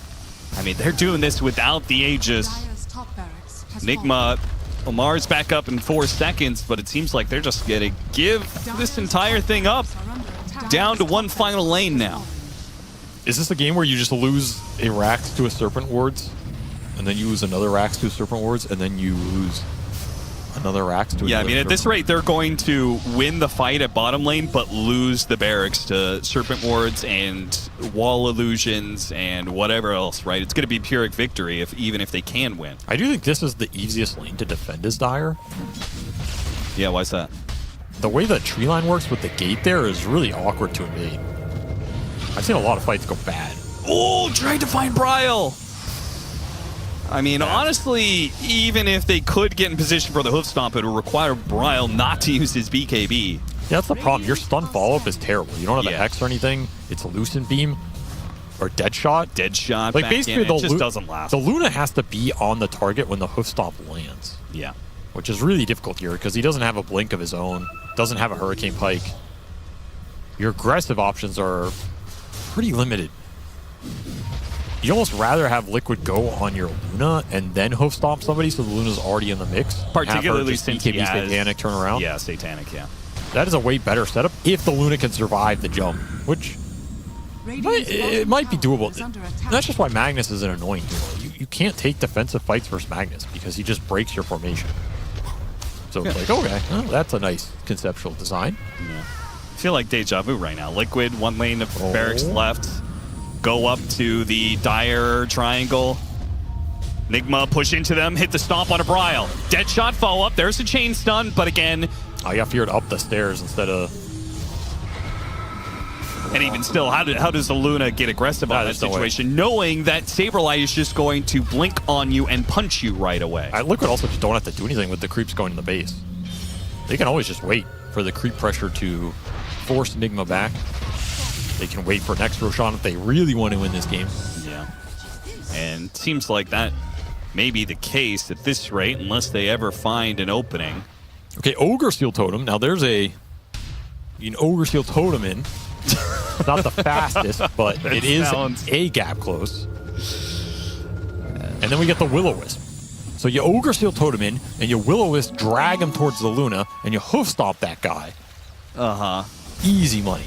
I mean, they're doing this without the Aegis. Nigma, Omar's back up in 4 seconds, but it seems like they're just going to give this entire thing up. Down to one final lane now. Is this a game where you just lose a Rax to a Serpent Wards, and then you lose another Rax to a Serpent Wards, and then you lose another Rax to Yeah, I mean, at this rate, they're going to win the fight at bottom lane, but lose the barracks to Serpent Wards and Wall Illusions and whatever else, right? It's going to be Pyrrhic victory, even if they can win. I do think this is the easiest lane to defend as Dire. Yeah, why's that? The way the tree line works with the gate there is really awkward to invade. I've seen a lot of fights go bad. Oh, trying to find Bryle. I mean, honestly, even if they could get in position for the hoof stomp, it would require Bryle not to use his BKB. Yeah, that's the problem. Your stun follow-up is terrible. You don't have a Yeah. Hex or anything. It's a Lucent Beam or Dead Shot. Dead shot. Like, back basically, in. It just doesn't last. The Luna has to be on the target when the hoof stomp lands, Yeah. which is really difficult here because he doesn't have a blink of his own, doesn't have a Hurricane Pike. Your aggressive options are pretty limited. You almost rather have Liquid go on your Luna and then hoof stomp somebody so the Luna's already in the mix. Particularly since he BKB has Satanic turn around. Yeah, Satanic, yeah. That is a way better setup if the Luna can survive the jump, which it might be doable. That's just why Magnus is an annoying duo. You can't take defensive fights versus Magnus because he just breaks your formation. So it's like, okay, well, that's a nice conceptual design. Yeah. I feel like deja vu right now. Liquid, one lane of barracks left. Go up to the Dire triangle. Nigma push into them, hit the stomp on a Bryle. Dead shot follow up. There's a chain stun, but again. I got feared up the stairs instead of. And even still, how does the Luna get aggressive on that situation, knowing that Saberlight is just going to blink on you and punch you right away? Liquid also just don't have to do anything with the creeps going to the base. They can always just wait for the creep pressure to force Nigma back. They can wait for next Roshan if they really want to win this game. Yeah. And it seems like that may be the case at this rate, unless they ever find an opening. Okay, Ogre Steel Totem. Now there's an Ogre Steel Totem in. It's not the fastest, but it is a gap close. And then we get the Will-O-Wisp. So you Ogre Steel Totem in, and you Will-O-Wisp drag him towards the Luna, and you hoof stomp that guy. Uh-huh. Easy money.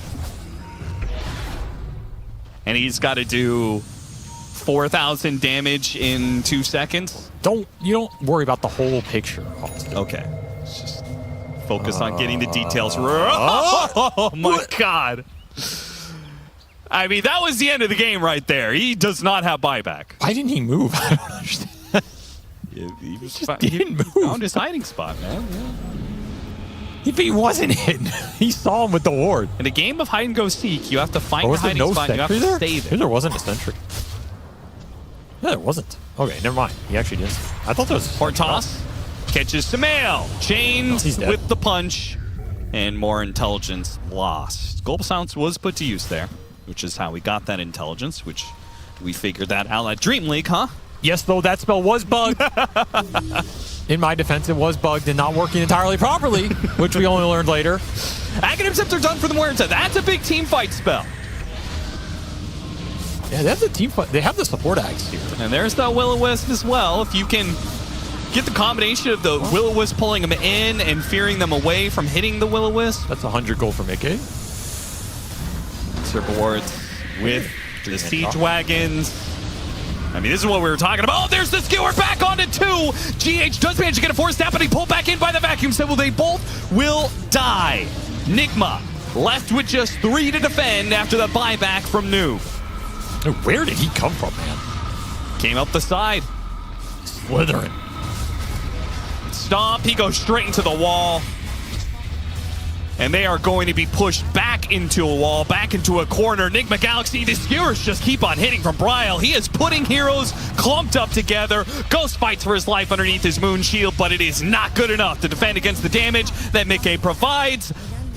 And he's got to do 4,000 damage in 2 seconds. You don't worry about the whole picture, Austin. Okay. Let's just focus on getting the details. Oh my God. I mean, that was the end of the game right there. He does not have buyback. Why didn't he move? I don't understand. He didn't move. found his hiding spot, man. Yeah. If he wasn't in, he saw him with the ward. In a game of hide and go seek, you have to find the Was there hiding no spot and you have sentry to there? stay there. There wasn't a sentry. Yeah, there wasn't. Okay, never mind. He actually did. I thought there was. Portas catches Samael, chains He's dead. with the punch, and more intelligence lost. Global Silence was put to use there, which is how we got that intelligence, which we figured that out at Dream League, huh? Yes, though that spell was bugged. In my defense, it was bugged and not working entirely properly, which we only learned later. Aghanim Scepter done for the Muerta. That's a big team fight spell. Yeah, that's a team fight. They have the support axe here. And there's that Will-O-Wisp as well. If you can get the combination of the Will-O-Wisp pulling them in and fearing them away from hitting the Will-O-Wisp. That's 100 gold for Mickey. Circle wards with the siege wagons. I mean, this is what we were talking about. Oh, there's the skewer back onto 2. GH does manage to get a 4-step, but he pulled back in by the vacuum symbol. They both will die. Nigma left with just 3 to defend after the buyback from Noob. Where did he come from, man? Came up the side. Slithering. Stomp, he goes straight into the wall. And they are going to be pushed back into a wall, back into a corner. Nigma Galaxy, the skewers just keep on hitting from Bryle. He is putting heroes clumped up together. Ghost fights for his life underneath his moon shield, but it is not good enough to defend against the damage that Mickey provides.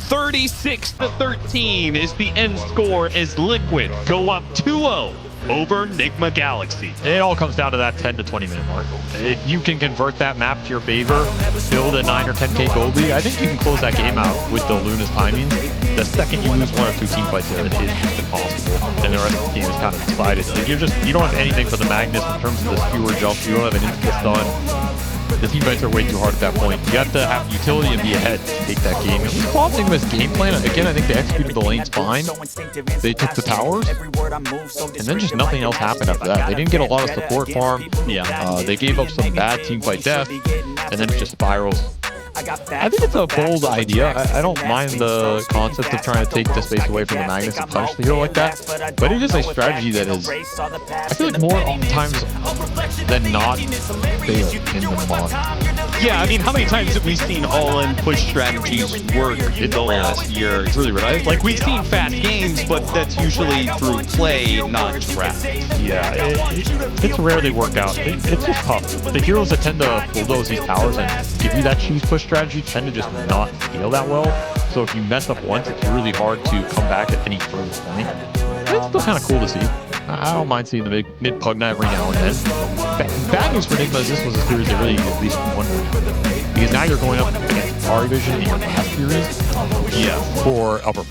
36-13 is the end score as Liquid go up 2-0 over Nigma Galaxy. It all comes down to that 10 to 20 minute mark. If you can convert that map to your favor, build a 9 or 10k gold lead, I think you can close that game out with the Luna's timings. The second you lose 1 or 2 team fights there, it is just impossible. And the rest of the game is kind of decided. Like you don't have anything for the Magnus in terms of the skewer jump. You don't have an insta stun. The team fights are way too hard at that point. You have to have utility and be ahead to take that game. And pausing this game plan, again, I think they executed the lanes fine. They took the towers, and then just nothing else happened after that. They didn't get a lot of support farm. Yeah. They gave up some bad team fight death, and then it just spirals. I think it's a bold idea. I don't mind the concept of trying to take the space away from the Magnus and punish the hero like that, but it is a strategy that is, I feel like more oftentimes than not, failed in the mod. Yeah, I mean, how many times have we seen all-in push strategies work in the last year? It's really right. Like, we've seen fast games, but that's usually through play, not draft. Yeah, it's rare they work out. It's just tough. The heroes that tend to bulldoze these towers and give you that cheese push strategy tend to just not scale that well. So if you mess up once, it's really hard to come back at any further point. It's still kind of cool to see. I don't mind seeing the mid pug knife every now and then. Bad news for Enigma is this was a series that really at least won because now you're going up against Ari Vision in your past series for upper.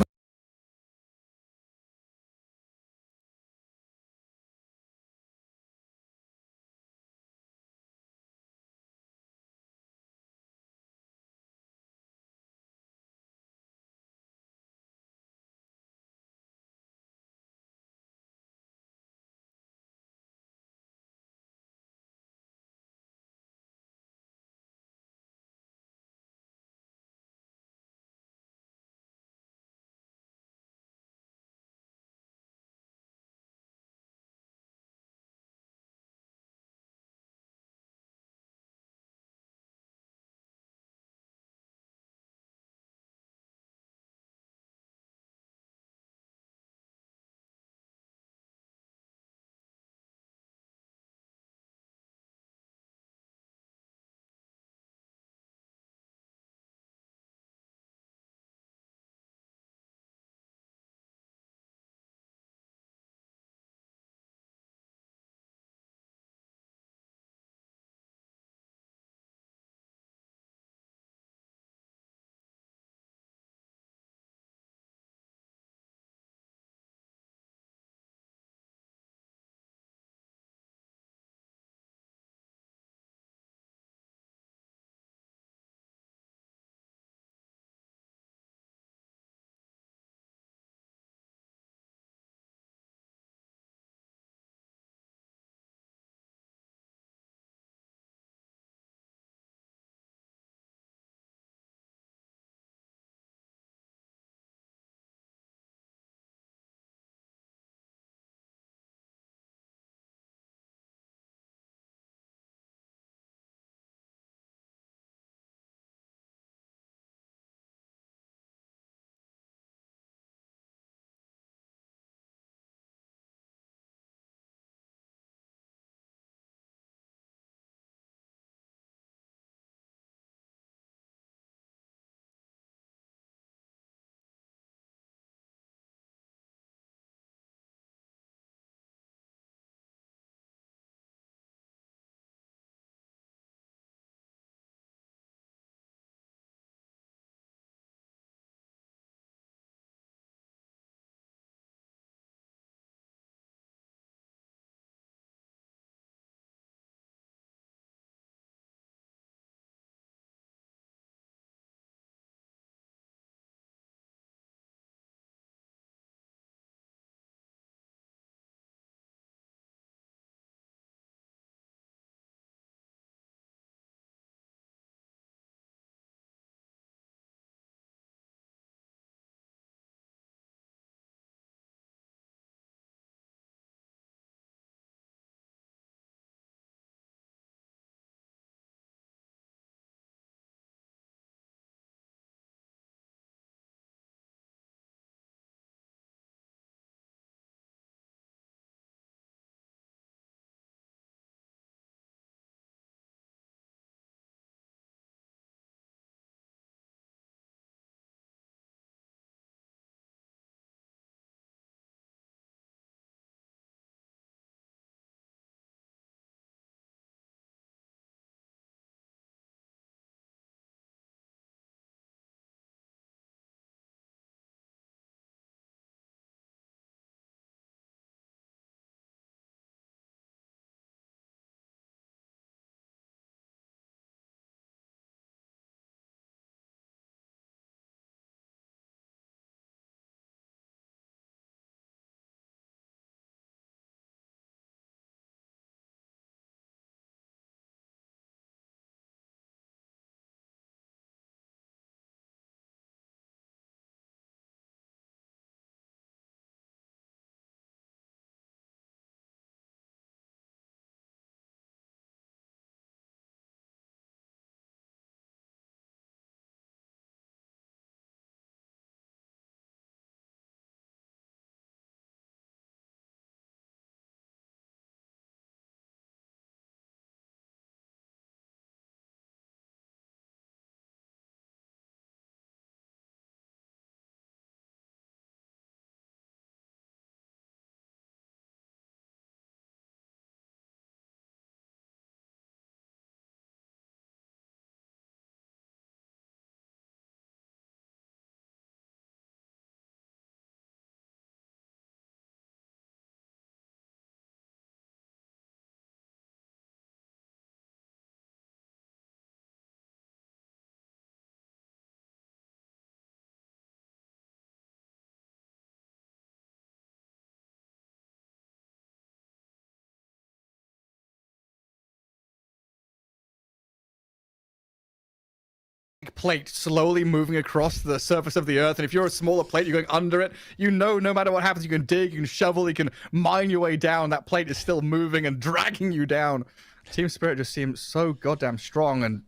plate slowly moving across the surface of the earth. And if you're a smaller plate, you're going under it. You know, no matter what happens, you can dig, you can shovel, you can mine your way down. That plate is still moving and dragging you down. Team Spirit just seems so goddamn strong. And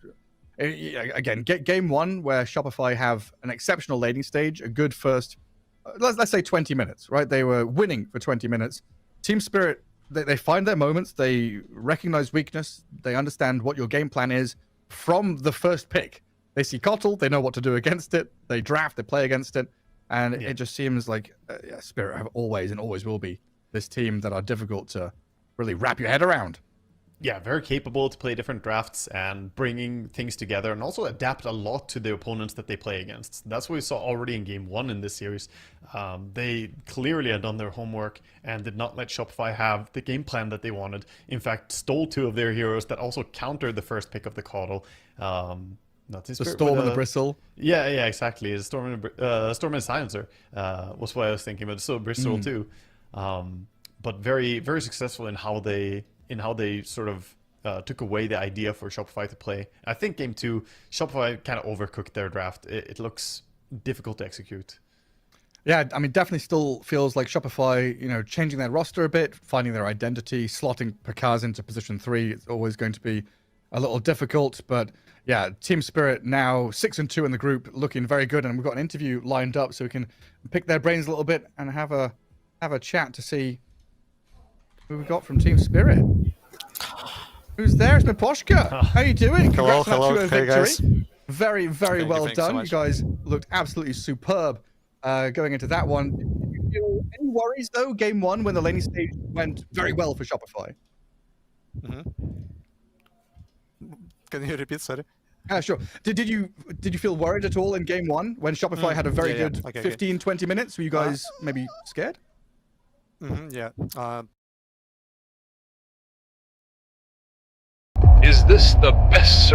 again, game one, where Shopify have an exceptional laning stage, a good first, let's say 20 minutes, right? They were winning for 20 minutes. Team Spirit, they find their moments. They recognize weakness. They understand what your game plan is from the first pick. They see Kotl, they know what to do against it. They draft, they play against it. And it just seems like Spirit have always and always will be this team that are difficult to really wrap your head around. Yeah, very capable to play different drafts and bringing things together, and also adapt a lot to the opponents that they play against. That's what we saw already in game one in this series. They clearly had done their homework and did not let Shopify have the game plan that they wanted. In fact, stole two of their heroes that also countered the first pick of the Kotl. Not the Storm and the Bristle. Yeah, exactly. The Storm and Silencer was what I was thinking, but so Bristle too. But very, very successful in how they sort of took away the idea for Shopify to play. I think game two, Shopify kind of overcooked their draft. It looks difficult to execute. Yeah, I mean, definitely still feels like Shopify, changing their roster a bit, finding their identity, slotting Pakaz into position 3. It's always going to be a little difficult, but yeah, Team Spirit now 6-2 in the group, looking very good, and we've got an interview lined up so we can pick their brains a little bit and have a chat to see who we got from Team Spirit. Who's there? It's Miposhka. How you doing? Congrats on that 2-0 victory. Guys. Very, very well Thanks done. so You guys looked absolutely superb going into that one. Did you feel any worries though? Game one, when the laning stage went very well for Shopify. Can you repeat? Sorry. Sure. Did you feel worried at all in game one when Shopify had a very good Okay, 15-20 minutes? Were you guys maybe scared? Yeah. Is this the best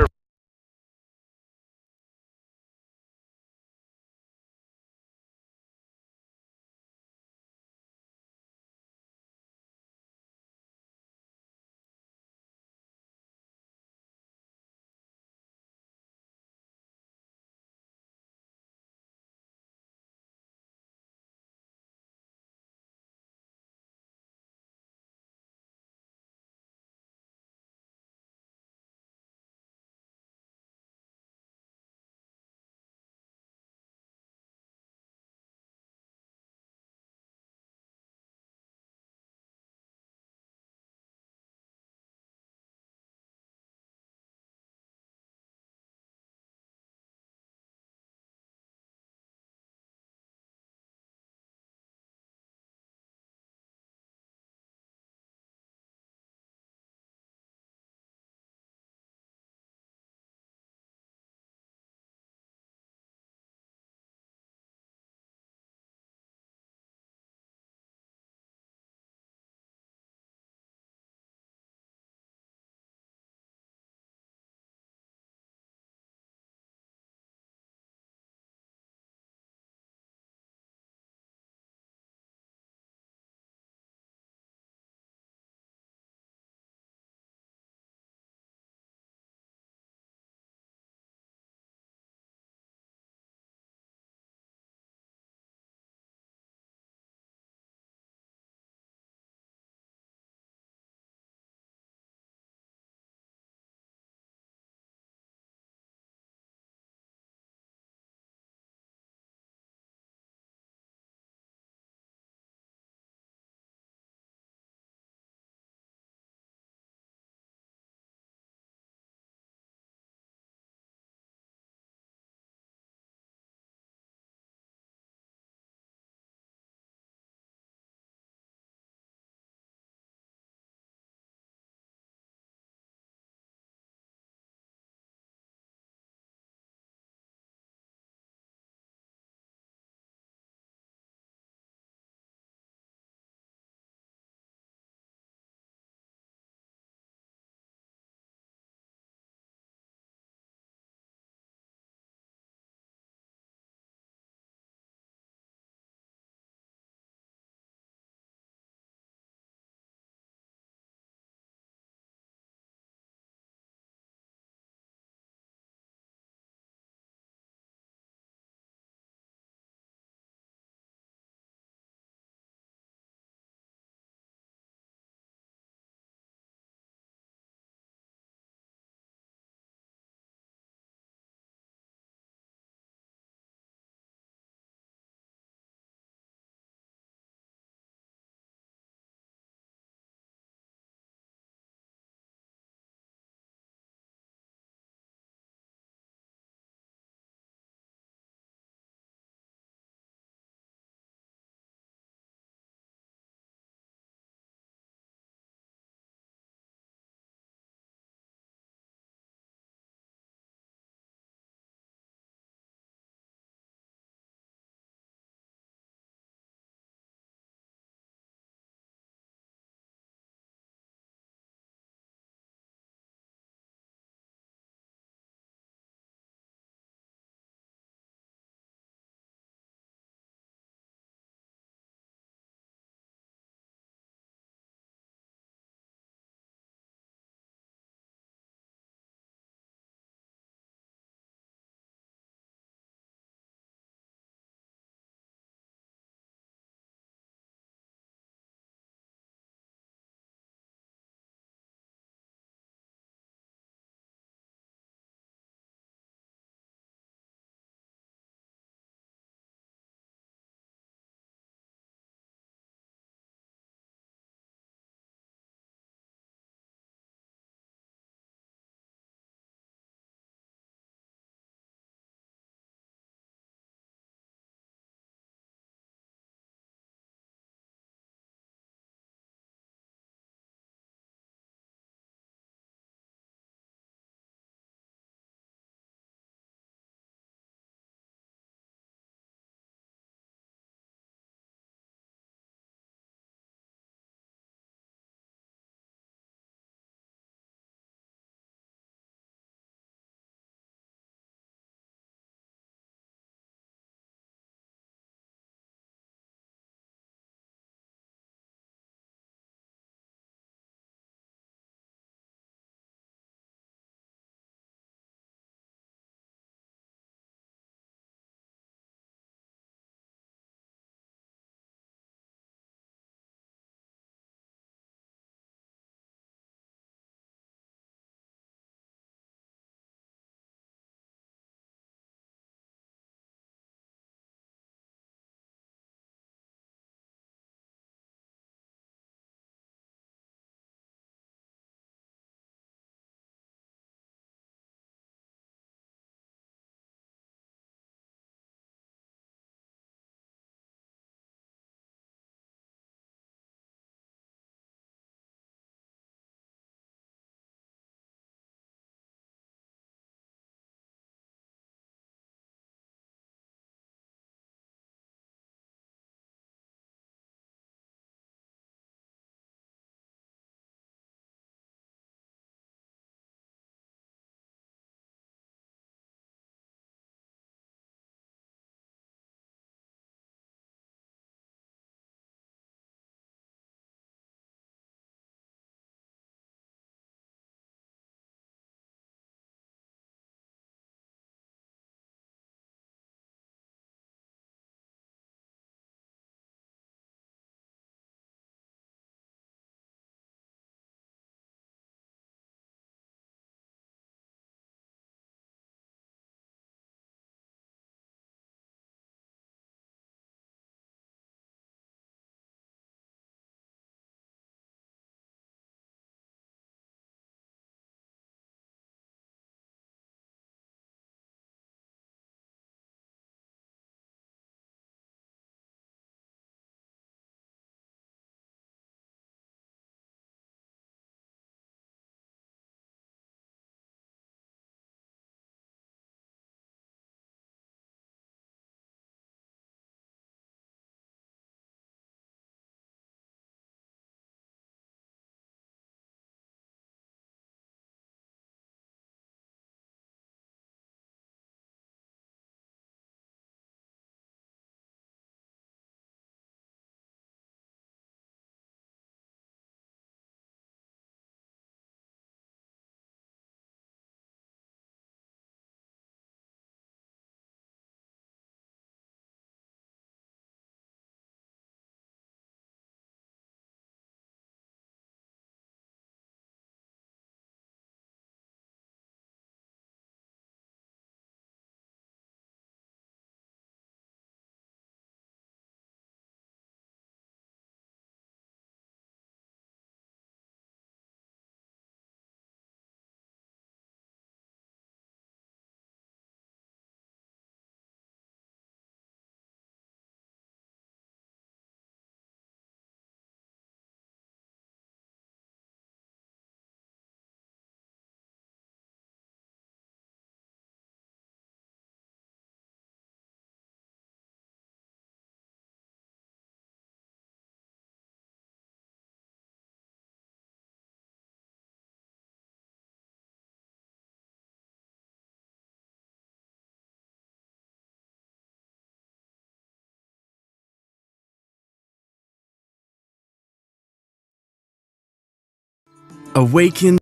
Awaken.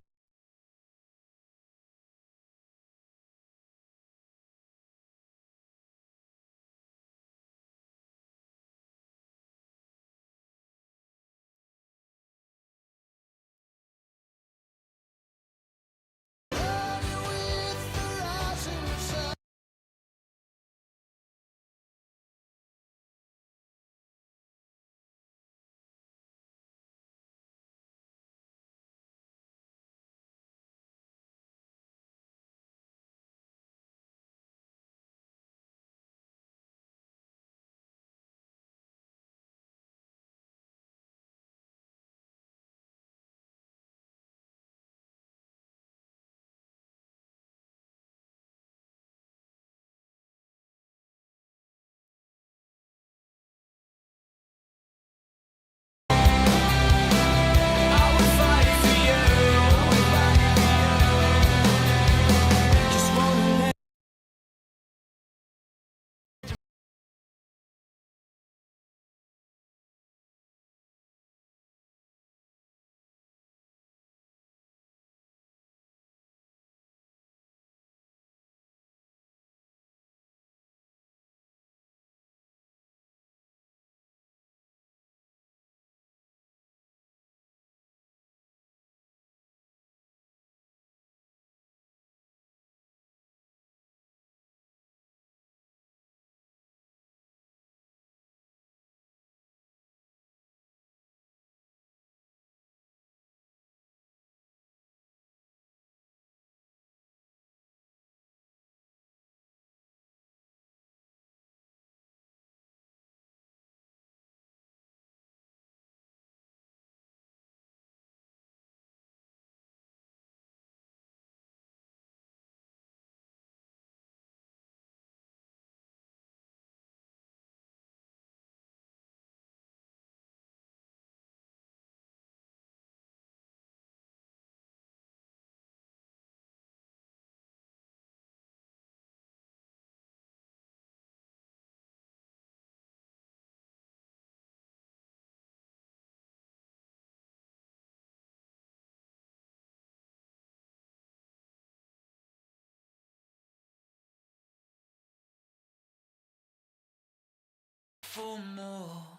For more.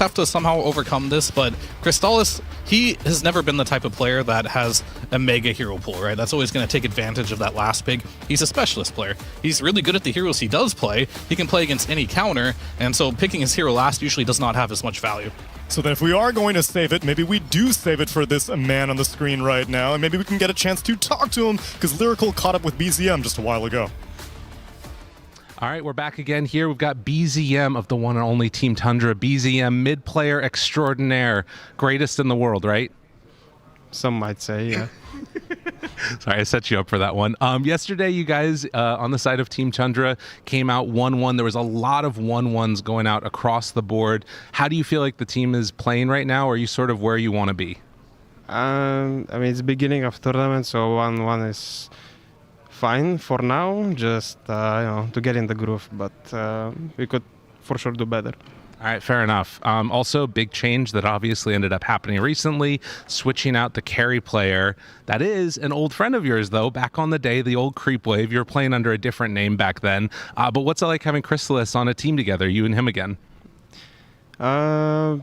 have to somehow overcome this, but Crystallis, he has never been the type of player that has a mega hero pool, right? That's always going to take advantage of that last pick. He's a specialist player. He's really good at the heroes he does play. He can play against any counter, and so picking his hero last usually does not have as much value. So then if we are going to save it, maybe we do save it for this man on the screen right now, and maybe we can get a chance to talk to him, because Lyrical caught up with BZM just a while ago. All right, we're back again here. We've got BZM of the one and only Team Tundra. BZM, mid-player extraordinaire. Greatest in the world, right? Some might say, yeah. Sorry, I set you up for that one. Yesterday, you guys on the side of Team Tundra came out 1-1. There was a lot of 1-1s going out across the board. How do you feel like the team is playing right now? Or are you sort of where you want to be? I mean, it's the beginning of tournament, so 1-1 is fine for now, just you know, to get in the groove, but we could for sure do better. All right, fair enough. Also, big change that obviously ended up happening recently, switching out the carry player. That is an old friend of yours, though, back on the day, the old Creep Wave. You were playing under a different name back then. But what's it like having Crystallis on a team together, you and him again? I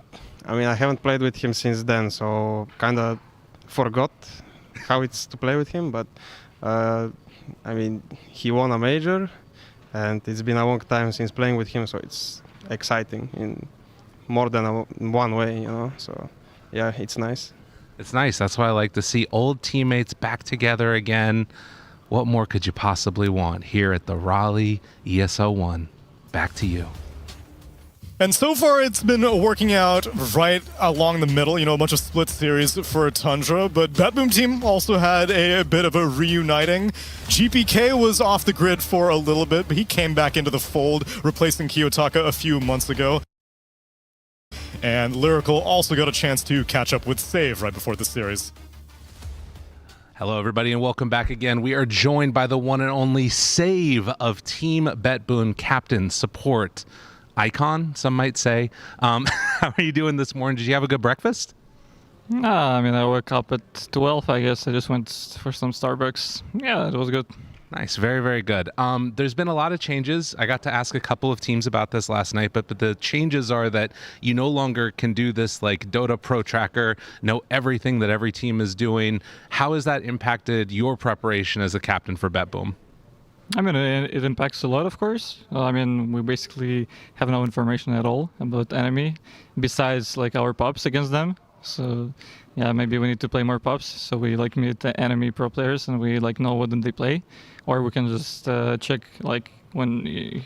mean, I haven't played with him since then, so kind of forgot how it's to play with him, but I mean, he won a major, and it's been a long time since playing with him, so it's exciting in more than one way, you know. So, yeah, it's nice. It's nice. That's why I like to see old teammates back together again. What more could you possibly want here at the Raleigh ESL 1? Back to you. And so far, it's been working out right along the middle, you know, a bunch of split series for Tundra, but BetBoom team also had a bit of a reuniting. GPK was off the grid for a little bit, but he came back into the fold, replacing Kiyotaka a few months ago. And Lyrical also got a chance to catch up with Save right before the series. Hello, everybody, and welcome back again. We are joined by the one and only Save of Team BetBoom, captain, support, icon, some might say. How are you doing this morning? Did you have a good breakfast? I mean, I woke up at 12, I guess. I just went for some Starbucks. Yeah, it was good. Nice. Very, very good. There's been a lot of changes. I got to ask a couple of teams about this last night, but the changes are that you no longer can do this like Dota Pro Tracker, know everything that every team is doing. How has that impacted your preparation as a captain for BetBoom? I mean, it impacts a lot, of course. I mean, we basically have no information at all about enemy, besides like our pops against them. So, yeah, maybe we need to play more pops, so we like meet the enemy pro players and we like know what they play, or we can just check like when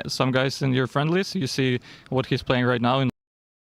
some guys in your friend list, you see what he's playing right now in